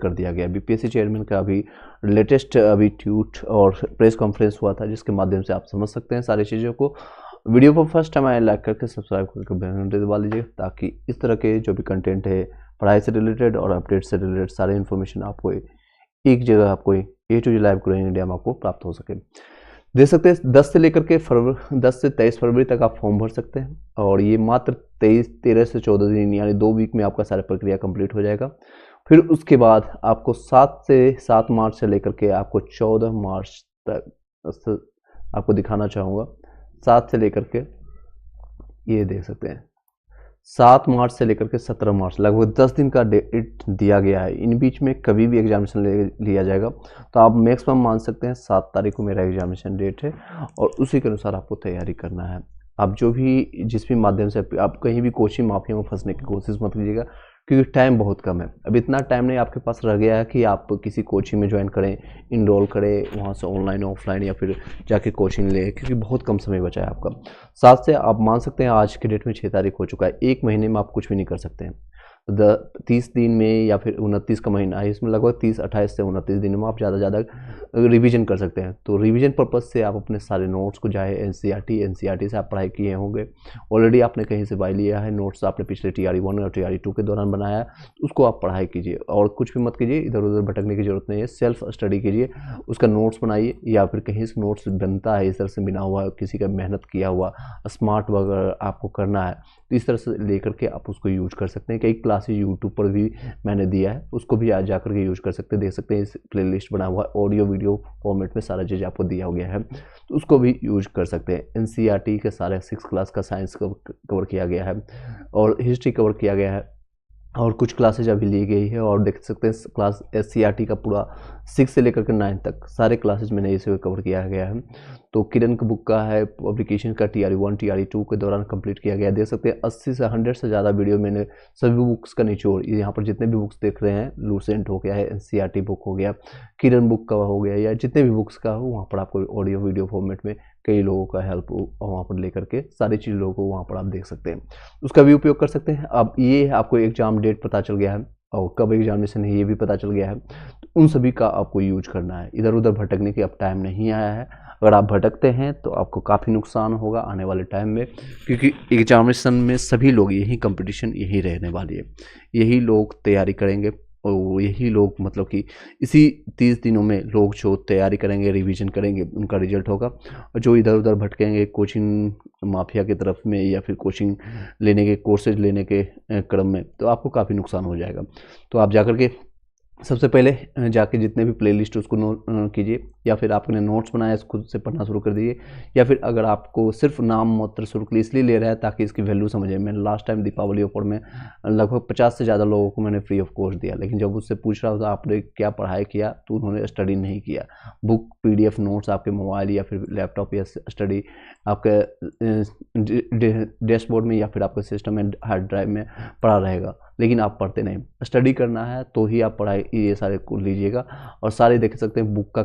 कर दिया गया। बीपीएससी चेयरमैन का अभी लेटेस्ट अभी ट्वीट और प्रेस कॉन्फ्रेंस हुआ था, जिसके माध्यम से आप समझ सकते हैं सारी चीज़ों को। वीडियो को फर्स्ट टाइम आए लाइक करके सब्सक्राइब करके बेल घंटी दबा लीजिए, ताकि इस तरह के जो भी कंटेंट है पढ़ाई से रिलेटेड और अपडेट से रिलेटेड सारे इन्फॉर्मेशन आपको एक जगह आपको A to G live growing India में आपको प्राप्त हो सके। देख सकते हैं 10 से लेकर के 10 से 23 फरवरी तक आप फॉर्म भर सकते हैं, और ये मात्र 13 से 14 दिन यानी 2 वीक में आपका सारा प्रक्रिया कंप्लीट हो जाएगा। फिर उसके बाद आपको 7 मार्च से लेकर के आपको 14 मार्च तक आपको दिखाना चाहूँगा। 7 से लेकर के ये देख सकते हैं 7 मार्च से लेकर के 17 मार्च लगभग 10 दिन का डेट दिया गया है। इन बीच में कभी भी एग्जामिनेशन लिया जाएगा, तो आप मैक्सिमम मान सकते हैं 7 तारीख को मेरा एग्जामिनेशन डेट है, और उसी के अनुसार आपको तैयारी करना है। आप जिस भी माध्यम से आप कहीं भी कोचिंग माफिया में फंसने की कोशिश मत कीजिएगा, क्योंकि टाइम बहुत कम है। अब इतना टाइम नहीं आपके पास रह गया है कि आप किसी कोचिंग में ज्वाइन करें, इनरोल करें, वहाँ से ऑनलाइन ऑफलाइन या फिर जाके कोचिंग लें, क्योंकि बहुत कम समय बचा है आपका। 7 से आप मान सकते हैं आज के डेट में 6 तारीख हो चुका है, 1 महीने में आप कुछ भी नहीं कर सकते हैं। 30 दिन में या फिर 29 का महीना है, इसमें लगभग 28 से 29 दिन में आप ज़्यादा से ज़्यादा रिवीजन कर सकते हैं। तो रिवीजन पर्पज़ से आप अपने सारे नोट्स को चाहे एनसीईआरटी से आप पढ़ाई किए होंगे, ऑलरेडी आपने कहीं से बाय लिया है, नोट्स आपने पिछले TRE 1 और TRE 2 के दौरान बनाया है, तो उसको आप पढ़ाई कीजिए और कुछ भी मत कीजिए, इधर उधर भटकने की जरूरत नहीं है। सेल्फ स्टडी कीजिए, उसका नोट्स बनाइए, या फिर कहीं से नोट्स बनता है इस तरह से बिना हुआ, किसी का मेहनत किया हुआ स्मार्ट वगैरह आपको करना है, तो इस तरह से लेकर के आप उसको यूज कर सकते हैं। कई क्लासेज यूट्यूब पर भी मैंने दिया है, उसको भी आज जाकर के यूज कर सकते हैं। देख सकते हैं इस प्लेलिस्ट बना हुआ है, ऑडियो वीडियो फॉर्मेट में सारा चीज़ आपको दिया गया है, तो उसको भी यूज कर सकते हैं। एनसीईआरटी के सारे 6 क्लास का साइंस कवर किया गया है, और हिस्ट्री कवर किया गया है, और कुछ क्लासेज अभी ली गई है। और देख सकते हैं क्लास SCRT का पूरा 6 से लेकर के 9 तक सारे क्लासेज मैंने इसे कवर किया गया है। तो किरण का बुक का है पब्लिकेशन का TRE 1 TRE 2 के दौरान कंप्लीट किया गया है। देख सकते हैं 80 से 100 से ज़्यादा वीडियो मैंने सभी बुक्स का निचोड़, यहाँ पर जितने भी बुक्स देख रहे हैं, लूसेंट हो गया है, NCERT बुक हो गया, किरण बुक का हो गया, या जितने भी बुक्स का हो, वहाँ पर आपको ऑडियो वीडियो फॉर्मेट में कई लोगों का हेल्प वहाँ पर लेकर के सारी चीज़ों को वहाँ पर आप देख सकते हैं, उसका भी उपयोग कर सकते हैं। अब ये आपको एग्जाम डेट पता चल गया है और कब एग्जामिनेशन है ये भी पता चल गया है, तो उन सभी का आपको यूज करना है। इधर उधर भटकने की अब टाइम नहीं आया है। अगर आप भटकते हैं तो आपको काफ़ी नुकसान होगा आने वाले टाइम में, क्योंकि एग्जामिनेशन में सभी लोग यही कंपटीशन यही रहने वाली है, यही लोग तैयारी करेंगे, और यही लोग मतलब कि इसी 30 दिनों में लोग जो तैयारी करेंगे, रिवीजन करेंगे, उनका रिजल्ट होगा। और जो इधर उधर भटकेंगे कोचिंग माफिया की तरफ में, या फिर कोचिंग लेने के कोर्सेज लेने के क्रम में, तो आपको काफ़ी नुकसान हो जाएगा। तो आप जाकर के सबसे पहले जाके जितने भी प्लेलिस्ट उसको नोट कीजिए, या फिर आपने नोट्स बनाया खुद से पढ़ना शुरू कर दीजिए, या फिर अगर आपको सिर्फ नाम मात्र शुल्क इसलिए ले रहा है ताकि इसकी वैल्यू समझे। मैंने लास्ट टाइम दीपावली ऑफर में लगभग 50 से ज़्यादा लोगों को मैंने फ्री ऑफ कॉस्ट दिया, लेकिन जब उससे पूछ रहा था आपने क्या पढ़ाई किया, तो उन्होंने स्टडी नहीं किया। बुक PDF नोट्स आपके मोबाइल या फिर लैपटॉप या स्टडी आपके डैशबोर्ड में या फिर आपके सिस्टम में हार्ड ड्राइव में पड़ा रहेगा, लेकिन आप पढ़ते नहीं। स्टडी करना है तो ही आप पढ़ाई ये सारे को लीजिएगा, और सारे देख सकते हैं बुक का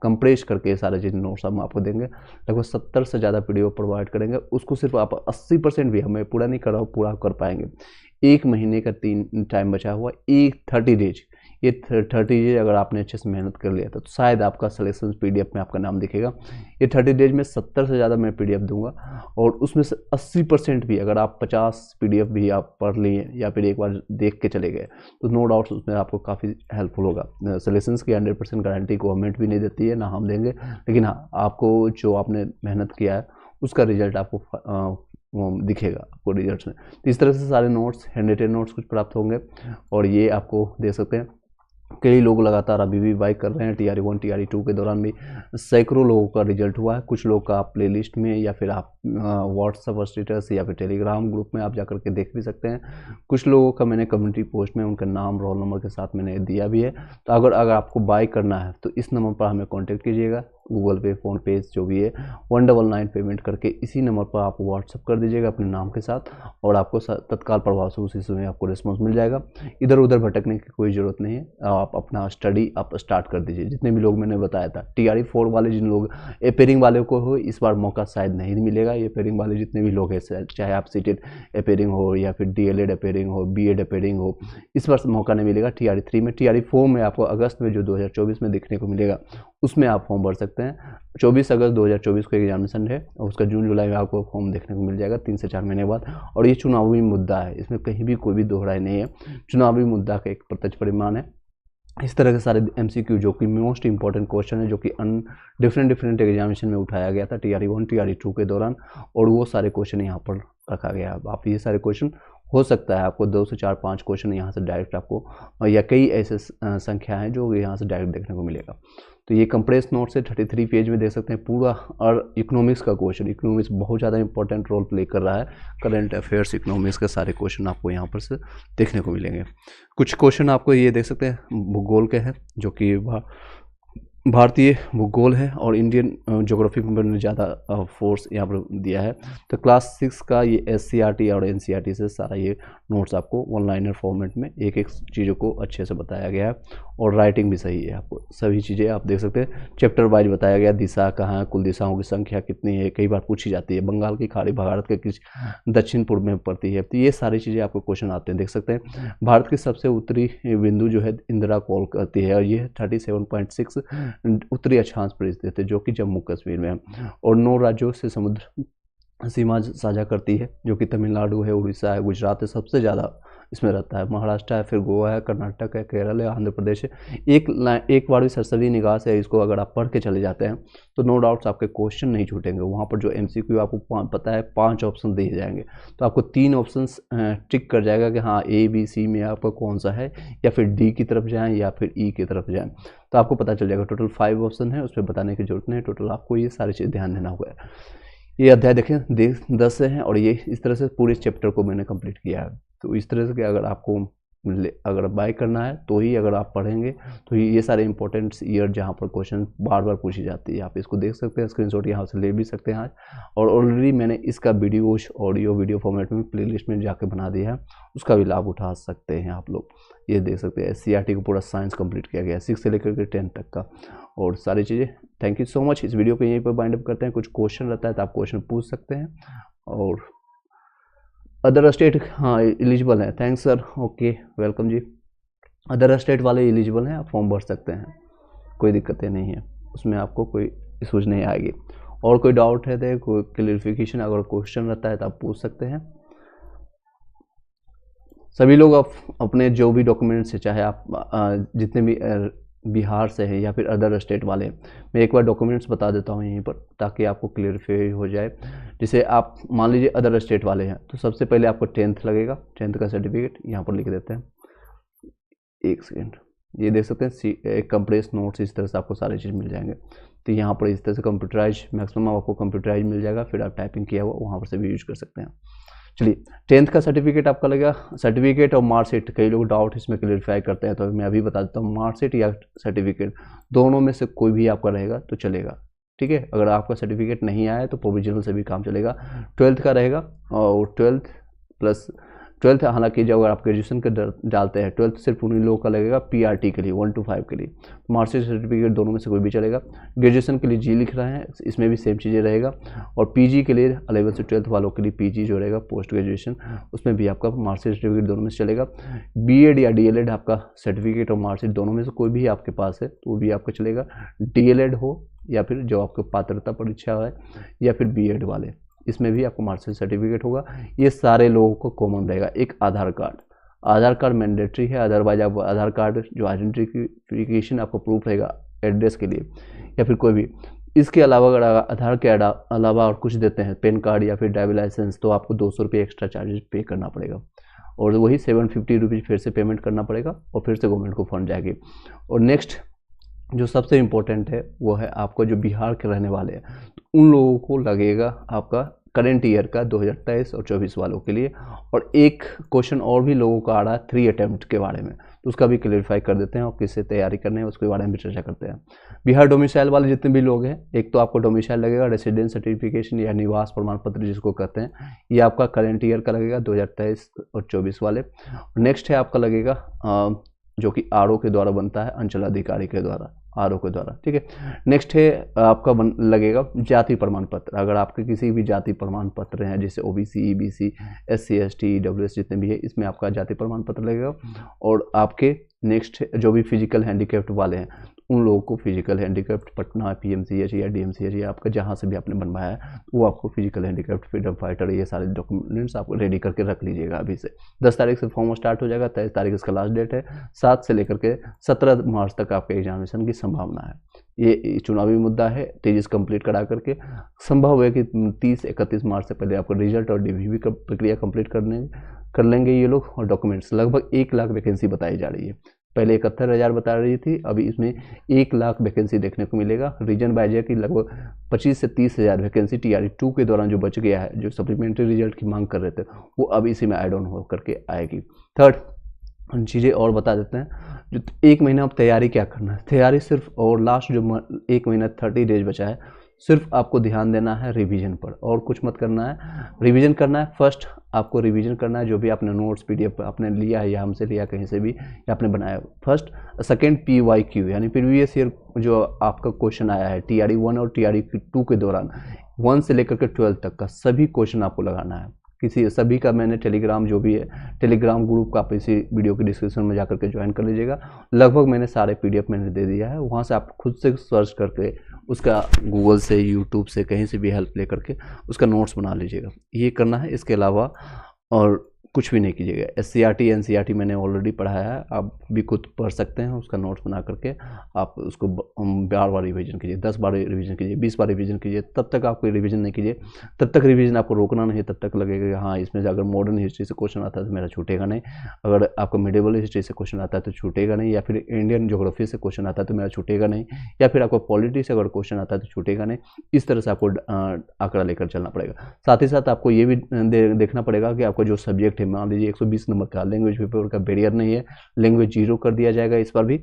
कंप्रेस करके सारे चीज़ नोट्स हम आपको देंगे। लगभग 70 से ज़्यादा PDF प्रोवाइड करेंगे, उसको सिर्फ आप 80% भी, हमें पूरा नहीं कर रहा हूँ, पूरा कर पाएंगे। 1 महीने का 3 टाइम बचा हुआ, 30 डेज, ये 30 डेज अगर आपने अच्छे से मेहनत कर लिया तो शायद आपका सिलेक्शन PDF में आपका नाम दिखेगा। ये 30 डेज में 70 से ज़्यादा मैं PDF दूंगा, और उसमें से 80% भी, अगर आप 50 PDF भी आप पढ़ लिए या फिर एक बार देख के चले गए, तो नो डाउट्स उसमें आपको काफ़ी हेल्पफुल होगा। सिलेक्शन की 100% गारंटी गवर्नमेंट भी नहीं देती है, ना हम देंगे, लेकिन हाँ, आपको जो आपने मेहनत किया है उसका रिजल्ट आपको दिखेगा आपको रिजल्ट्स में। तो इस तरह से सारे नोट्स, हैंड रिटेन नोट्स कुछ प्राप्त होंगे, और ये आपको दे सकते हैं। कई लोग लगातार अभी भी बाई कर रहे हैं, TRE 1 TRE 2 के दौरान भी सैकड़ों लोगों का रिजल्ट हुआ है। कुछ लोग का आप प्लेलिस्ट में, या फिर आप व्हाट्सएप स्टेटस या फिर टेलीग्राम ग्रुप में आप जाकर के देख भी सकते हैं। कुछ लोगों का मैंने कम्युनिटी पोस्ट में उनका नाम, रोल नंबर के साथ मैंने दिया भी है। तो अगर आपको बाई करना है तो इस नंबर पर हमें कॉन्टेक्ट कीजिएगा, गूगल पे, फ़ोन पे जो भी है 199 पेमेंट करके इसी नंबर पर आप व्हाट्सअप कर दीजिएगा अपने नाम के साथ, और आपको तत्काल प्रभाव से उसी समय आपको रिस्पॉन्स मिल जाएगा। इधर उधर भटकने की कोई ज़रूरत नहीं है, आप अपना स्टडी आप स्टार्ट कर दीजिए। जितने भी लोग मैंने बताया था TRE 4 वाले, जिन लोग अपेयरिंग वाले को हो इस बार मौका शायद नहीं मिलेगा। अपेयरिंग वाले जितने भी लोग हैं, चाहे आप सीटेड अपेयरिंग हो या फिर DLED अपेयरिंग हो, BEd अपेयरिंग हो, इस बार मौका नहीं मिलेगा TRE 3 में। TRE 4 में आपको अगस्त में जो 2024 में देखने को मिलेगा उसमें आप फॉर्म भर सकते हैं। 24 अगस्त 2024 को एग्जामिनेशन है और उसका जून जुलाई में आपको फॉर्म देखने को मिल जाएगा 3 से 4 महीने बाद। और ये चुनावी मुद्दा है, इसमें कहीं भी कोई भी दोहराई नहीं है, चुनावी मुद्दा का एक प्रत्यक्ष परिमाण है। इस तरह के सारे MCQ जो कि मोस्ट इंपॉर्टेंट क्वेश्चन है, जो कि डिफरेंट एग्जामिनेशन में उठाया गया था TRE 1 TRE 2 के दौरान, और वो सारे क्वेश्चन यहाँ पर रखा गया है। आप ये सारे क्वेश्चन हो सकता है आपको 2 से 4-5 क्वेश्चन यहाँ से डायरेक्ट आपको, या कई ऐसे संख्या हैं जो यहाँ से डायरेक्ट देखने को मिलेगा। तो ये कंप्रेस नोट से 33 पेज में देख सकते हैं पूरा। और इकोनॉमिक्स का क्वेश्चन, इकोनॉमिक्स बहुत ज़्यादा इंपॉर्टेंट रोल प्ले कर रहा है, करंट अफेयर्स इकोनॉमिक्स के सारे क्वेश्चन आपको यहाँ पर से देखने को मिलेंगे। कुछ क्वेश्चन आपको ये देख सकते हैं भूगोल के हैं, जो कि भारतीय भूगोल है, और इंडियन ज्योग्राफी में ज़्यादा फोर्स यहाँ पर दिया है। तो क्लास 6 का ये SCRT और NCRT से सारा ये नोट्स आपको ऑनलाइनर फॉर्मेट में एक एक चीज़ों को अच्छे से बताया गया है, और राइटिंग भी सही है, आपको सभी चीज़ें आप देख सकते हैं। चैप्टर वाइज बताया गया, दिशा कहाँ है, कुल दिशाओं की संख्या कितनी है, कई बार पूछी जाती है। बंगाल की खाड़ी भारत के किस दक्षिण पूर्व में पड़ती है, तो ये सारी चीज़ें आपको क्वेश्चन आते हैं, देख सकते हैं। भारत की सबसे उत्तरी बिंदु जो है इंदिरा कॉल करती है, और ये 37.6 उत्तरी अक्षांश पर स्थित है, जो कि जम्मू कश्मीर में है, और 9 राज्यों से समुद्र सीमा साझा करती है, जो कि तमिलनाडु है, उड़ीसा है, गुजरात है, सबसे ज़्यादा इसमें रहता है। महाराष्ट्र है, फिर गोवा है, कर्नाटक है, केरल है, आंध्र प्रदेश है। एक बार भी सरसरी निगाह से इसको अगर आप पढ़ के चले जाते हैं तो नो डाउट्स आपके क्वेश्चन नहीं छूटेंगे। वहाँ पर जो MCQ आपको पता है 5 ऑप्शन दिए जाएंगे, तो आपको 3 ऑप्शन टिक कर जाएगा कि हाँ A B C में आपका कौन सा है, या फिर D की तरफ जाएँ या फिर E की तरफ जाएँ, तो आपको पता चल जाएगा। टोटल 5 ऑप्शन है, उसमें बताने की जरूरत नहीं, टोटल आपको ये सारी चीज़ ध्यान देना होगा। ये अध्याय देखें 10 से हैं, और ये इस तरह से पूरे चैप्टर को मैंने कंप्लीट किया है। तो इस तरह से कि अगर आपको अगर बाय करना है तो ही अगर आप पढ़ेंगे तो ये सारे इंपॉर्टेंट ईयर जहाँ पर क्वेश्चन बार बार पूछी जाती है, आप इसको देख सकते हैं, स्क्रीनशॉट यहाँ से ले भी सकते हैं आज। और ऑलरेडी मैंने इसका वीडियोज वीडियो फॉर्मेट में प्लेलिस्ट में जाके बना दिया है, उसका भी लाभ उठा सकते हैं आप लोग। ये देख सकते हैं SCRT को पूरा साइंस कंप्लीट किया गया है 6 से लेकर के 10 तक का, और सारी चीज़ें। Thank you so much. इस वीडियो को यहीं पर बाइंड अप करते हैं। कुछ क्वेश्चन रहता है तो आप क्वेश्चन पूछ सकते हैं। और अदर स्टेट, हाँ एलिजिबल है, थैंक्स सर, ओके वेलकम जी। अदर स्टेट वाले एलिजिबल हैं, आप फॉर्म भर सकते हैं, कोई दिक्कतें नहीं है, उसमें आपको कोई इशूज नहीं आएगी। और कोई डाउट है तो कोई क्लियरिफिकेशन अगर क्वेश्चन रहता है तो आप पूछ सकते हैं। सभी लोग अपने जो भी डॉक्यूमेंट्स है, चाहे आप जितने भी बिहार से हैं या फिर अदर स्टेट वाले, मैं एक बार डॉक्यूमेंट्स बता देता हूँ यहीं पर ताकि आपको क्लियरिफाई हो जाए। जैसे आप मान लीजिए अदर स्टेट वाले हैं तो सबसे पहले आपको 10th लगेगा, 10th का सर्टिफिकेट यहाँ पर लिख देते हैं। एक सेकेंड, ये देख सकते हैं एक कंप्रेस नोट्स, इस तरह से आपको सारी चीज़ मिल जाएंगे। तो यहाँ पर इस तरह से कंप्यूटराइज, मैक्सिमम आपको कंप्यूटराइज मिल जाएगा, फिर आप टाइपिंग किया हुआ वहाँ पर से भी यूज कर सकते हैं। चलिए 10th का सर्टिफिकेट आपका लगेगा, सर्टिफिकेट और मार्कशीट। कई लोग डाउट इसमें क्लियरिफाई करते हैं तो मैं अभी बता देता हूँ, मार्कशीट या सर्टिफिकेट दोनों में से कोई भी आपका रहेगा तो चलेगा, ठीक है। अगर आपका सर्टिफिकेट नहीं आया तो प्रोविजनल से भी काम चलेगा। 12th का रहेगा, और 12th हालांकि जब अगर आप ग्रेजुएशन के डालते हैं 12th सिर्फ उन्हीं लोगों का लगेगा PRT के लिए 1 to 5 के लिए। मार्कशीट सर्टिफिकेट दोनों में से कोई भी चलेगा। ग्रेजुएशन के लिए G लिख रहे हैं, इसमें भी सेम चीज़ें रहेगा। और PG के लिए 11 से 12th वालों के लिए PG जो रहेगा पोस्ट ग्रेजुएशन, उसमें भी आपका मार्कशीट सर्टिफिकेट दोनों में से चलेगा। BEd या DLED आपका सर्टिफिकेट और मार्कशीट दोनों में से कोई भी आपके पास है तो वो भी आपका चलेगा। DLED हो या फिर जो आपको पात्रता परीक्षा है, या फिर BEd वाले, इसमें भी आपको मार्कशीट सर्टिफिकेट होगा। ये सारे लोगों को कॉमन रहेगा। एक आधार कार्ड मैंडेटरी है, अदरवाइज आप आधार कार्ड जो आइडेंटिफिकेशन आपको प्रूफ रहेगा एड्रेस के लिए, या फिर कोई भी। इसके अलावा अगर आधार के अलावा और कुछ देते हैं, पैन कार्ड या फिर ड्राइविंग लाइसेंस, तो आपको 200 रुपये एक्स्ट्रा चार्जेस पे करना पड़ेगा, और वही 750 रुपीज़ फिर से पेमेंट करना पड़ेगा, और फिर से गवर्नमेंट को फंड जाएगी। और नेक्स्ट जो सबसे इम्पोर्टेंट है वो है आपको जो बिहार के रहने वाले हैं, तो उन लोगों को लगेगा आपका करंट ईयर का 2023 और 24 वालों के लिए। और एक क्वेश्चन और भी लोगों का आ रहा है 3 अटेम्प्ट के बारे में, तो उसका भी क्लेरिफाई कर देते हैं और किससे तैयारी करनी है उसके बारे में भी चर्चा करते हैं। बिहार डोमिसाइल वाले जितने भी लोग हैं, एक तो आपको डोमिसाइल लगेगा, रेसिडेंस सर्टिफिकेशन या निवास प्रमाण पत्र जिसको कहते हैं, ये आपका करंट ईयर का लगेगा 2023 और 24 वाले। नेक्स्ट है आपका लगेगा जो कि आरओ के द्वारा बनता है, अंचल अधिकारी के द्वारा, आरओ के द्वारा, ठीक है। नेक्स्ट है आपका लगेगा जाति प्रमाण पत्र। अगर आपके किसी भी जाति प्रमाण पत्र हैं जैसे OBC, EBC, SC, ST, EWS जितने भी है, इसमें आपका जाति प्रमाण पत्र लगेगा। और आपके नेक्स्ट जो भी फिजिकल हैंडीकैप्ड वाले हैं उन लोगों को फिजिकल हैंडीकैप्ड पटना पीएमसीएच या डीएमसीएच या आपका जहाँ से भी आपने बनवाया है वो आपको फिजिकल हैंडीकैप्ड फ्रीडम फाइटर ये सारे डॉक्यूमेंट्स आपको रेडी करके रख लीजिएगा अभी से। 10 तारीख से फॉर्म स्टार्ट हो जाएगा, 23 तारीख इसका लास्ट डेट है। 7 से लेकर के 17 मार्च तक आपके एग्जामिनेशन की संभावना है। ये चुनावी मुद्दा है, तेजी से कंप्लीट करा करके संभव है कि 30-31 मार्च से पहले आपका रिजल्ट और डीवीवी का प्रक्रिया कंप्लीट कर लेंगे ये लोग। और डॉक्यूमेंट्स लगभग 1 लाख वैकेंसी बताई जा रही है, पहले 71,000 बता रही थी, अभी इसमें 1 लाख वैकेंसी देखने को मिलेगा। रीजन बाइज है कि लगभग 25 से 30,000 वैकेंसी टीआरई 2 के दौरान जो बच गया है, जो सप्लीमेंट्री रिजल्ट की मांग कर रहे थे, वो अब इसी में ऐड ऑन हो करके आएगी। थर्ड चीज़ें और बता देते हैं, जो 1 महीना अब तैयारी क्या करना है। तैयारी सिर्फ और लास्ट जो 1 महीना 30 डेज बचा है, सिर्फ आपको ध्यान देना है रिवीजन पर और कुछ मत करना है। रिवीजन करना है, फर्स्ट आपको रिवीजन करना है जो भी आपने नोट्स पीडीएफ आपने लिया है या हमसे लिया कहीं से भी या आपने बनाया। फर्स्ट, सेकंड PYQ यानी प्रीवियस ईयर जो आपका क्वेश्चन आया है टीआरई 1 और टीआरई 2 के दौरान 1 से लेकर के 12 तक का सभी क्वेश्चन आपको लगाना है। किसी सभी का मैंने टेलीग्राम जो भी है टेलीग्राम ग्रुप का आप इसी वीडियो के डिस्क्रिप्शन में जाकर के ज्वाइन कर लीजिएगा। लगभग मैंने सारे पीडीएफ मैंने दे दिया है, वहाँ से आप खुद से सर्च करके उसका गूगल से यूट्यूब से कहीं से भी हेल्प ले करके उसका नोट्स बना लीजिएगा। ये करना है, इसके अलावा और कुछ भी नहीं कीजिएगा। SCRT NCRT मैंने ऑलरेडी पढ़ाया है, आप भी खुद पढ़ सकते हैं, उसका नोट्स बना करके आप उसको बार रिवीजन कीजिए, 10 बार रिवीजन कीजिए, 20 बार रिवीजन कीजिए। तब तक आप कोई रिवीजन नहीं कीजिए, तब तक रिवीजन आपको रोकना नहीं, तब तक लगेगा कि हाँ इसमें अगर मॉडर्न हिस्ट्री से क्वेश्चन आता है तो मेरा छूटेगा नहीं, अगर आपको मिडिवल हिस्ट्री से क्वेश्चन आता है तो छूटेगा नहीं, या फिर इंडियन ज्योग्राफी से क्वेश्चन आता है तो मेरा छूटेगा नहीं, या फिर आपको पॉलिटी से अगर क्वेश्चन आता है तो छूटेगा नहीं। इस तरह से आपको आंकड़ा लेकर चलना पड़ेगा। साथ ही साथ आपको ये भी देखना पड़ेगा कि आपका जो सब्जेक्ट है, मान लीजिए 120 नंबर का लैंग्वेज पेपर का बैरियर नहीं है, लैंग्वेज 0 कर दिया जाएगा इस बार भी।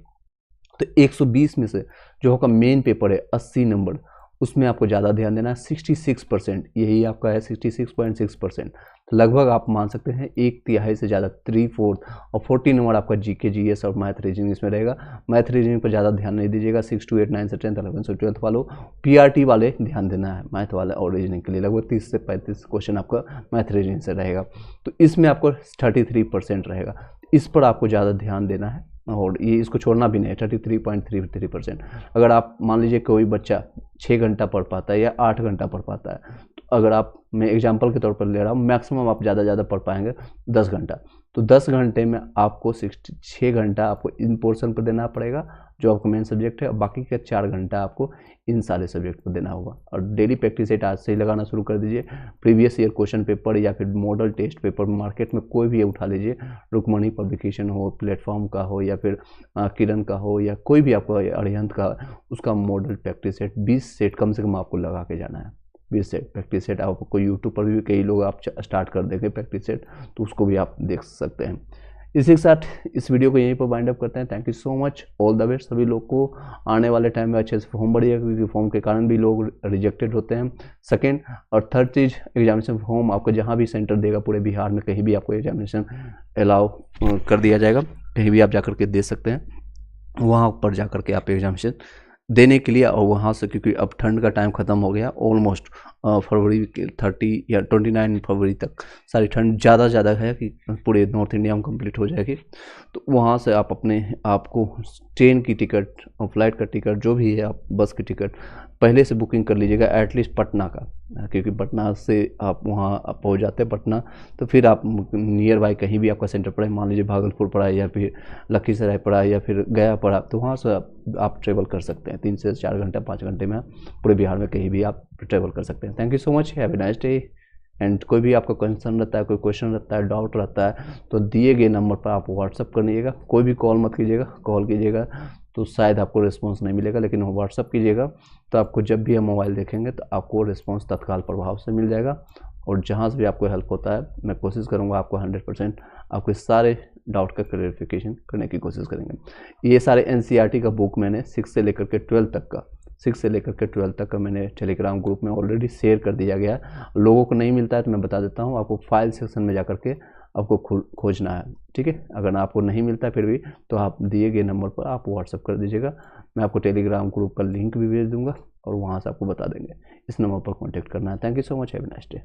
तो 120 में से जो आपका मेन पेपर है 80 नंबर, उसमें आपको ज़्यादा ध्यान देना है। 66% यही आपका है, 66.6%। तो लगभग आप मान सकते हैं 1/3 से ज़्यादा, 3/4 और 40 नंबर आपका GK GS और मैथ रीजनिंग इसमें रहेगा। मैथ रीजनिंग पर ज़्यादा ध्यान नहीं दीजिएगा। 6 to 8 9 से 10 11 से 12 वालों PRT वाले ध्यान देना है मैथ वाला और रीजनिंग के लिए। लगभग 30 से 35 क्वेश्चन आपका मैथ रीजनिंग से रहेगा, तो इसमें आपको 33% रहेगा। इस पर आपको ज़्यादा ध्यान देना है और ये इसको छोड़ना भी नहीं है। 33.33%। अगर आप मान लीजिए कोई बच्चा 6 घंटा पढ़ पाता है या 8 घंटा पढ़ पाता है, तो अगर आप, मैं एग्जांपल के तौर पर ले रहा हूँ, मैक्सिमम आप ज़्यादा पढ़ पाएंगे 10 घंटा, तो 10 घंटे में आपको 6 घंटा आपको इन पोर्शन पर देना पड़ेगा जो आपका मेन सब्जेक्ट है, और बाकी के 4 घंटा आपको इन सारे सब्जेक्ट पर देना होगा। और डेली प्रैक्टिस सेट आज से ही लगाना शुरू कर दीजिए। प्रीवियस ईयर क्वेश्चन पेपर या फिर मॉडल टेस्ट पेपर मार्केट में कोई भी उठा लीजिए, रुकमणी पब्लिकेशन हो, प्लेटफॉर्म का हो, या फिर किरण का हो, या कोई भी आपको अरिहंत का, उसका मॉडल प्रैक्टिस सेट 20 सेट कम से कम आपको लगा के जाना है। 20 सेट प्रैक्टिस सेट आपको यूट्यूब पर भी कई लोग आप स्टार्ट कर देंगे प्रैक्टिस सेट, तो उसको भी आप देख सकते हैं। इसी के साथ इस वीडियो को यहीं पर वाइंड अप करते हैं। Thank you so much, all the best सभी लोग को। आने वाले टाइम में अच्छे से फॉर्म बढ़िएगा, क्योंकि फॉर्म के कारण भी लोग रिजेक्टेड होते हैं। सेकेंड और थर्ड चीज़, एग्जामिनेशन फॉर्म आपको जहाँ भी सेंटर देगा पूरे बिहार में, कहीं भी आपको एग्जामिनेशन अलाउ कर दिया जाएगा, कहीं भी आप जाकर के दे सकते हैं। वहाँ पर जाकर के आप एग्जामिनेशन देने के लिए, और वहाँ से क्योंकि अब ठंड का टाइम ख़त्म हो गया, ऑलमोस्ट फरवरी 30 या 29 फरवरी तक सारी ठंड ज़्यादा है कि पूरे नॉर्थ इंडिया में कंप्लीट हो जाएगी। तो वहाँ से आप अपने आपको ट्रेन की टिकट और फ्लाइट का टिकट जो भी है, आप बस की टिकट पहले से बुकिंग कर लीजिएगा, एटलीस्ट पटना का, क्योंकि पटना से आप वहाँ पहुँच जाते हैं पटना, तो फिर आप नियर बाई कहीं भी आपका सेंटर पड़ा है, मान लीजिए भागलपुर पड़ा है या फिर लखीसराय पड़ा है या फिर गया पड़ा, तो वहाँ से आप ट्रेवल कर सकते हैं। 3 से 4 घंटे 5 घंटे में पूरे बिहार में कहीं भी आप ट्रेवल कर सकते हैं। Thank you so much, have a nice day. And कोई भी आपका कंसर्न रहता है, कोई क्वेश्चन रहता है, डाउट रहता है, तो दिए गए नंबर पर आप व्हाट्सअप करिएगा। कोई भी कॉल मत कीजिएगा, कॉल कीजिएगा तो शायद आपको रिस्पांस नहीं मिलेगा, लेकिन व्हाट्सअप कीजिएगा तो आपको जब भी हम मोबाइल देखेंगे तो आपको रिस्पांस तत्काल प्रभाव से मिल जाएगा। और जहाँ से भी आपको हेल्प होता है, मैं कोशिश करूँगा आपको 100% आपके सारे डाउट का क्लैरिफिकेशन करने की कोशिश करेंगे। ये सारे एनसीईआरटी का बुक मैंने 6 से लेकर के 12 तक का मैंने टेलीग्राम ग्रुप में ऑलरेडी शेयर कर दिया गया है। लोगों को नहीं मिलता है तो मैं बता देता हूँ, आपको फाइल सेक्शन में जा करके आपको खोजना है, ठीक है। अगर आपको नहीं मिलता फिर भी तो आप दिए गए नंबर पर आप व्हाट्सअप कर दीजिएगा, मैं आपको टेलीग्राम ग्रुप का लिंक भी भेज दूंगा और वहाँ से आपको बता देंगे। इस नंबर पर कॉन्टैक्ट करना है। Thank you so much, have a nice day.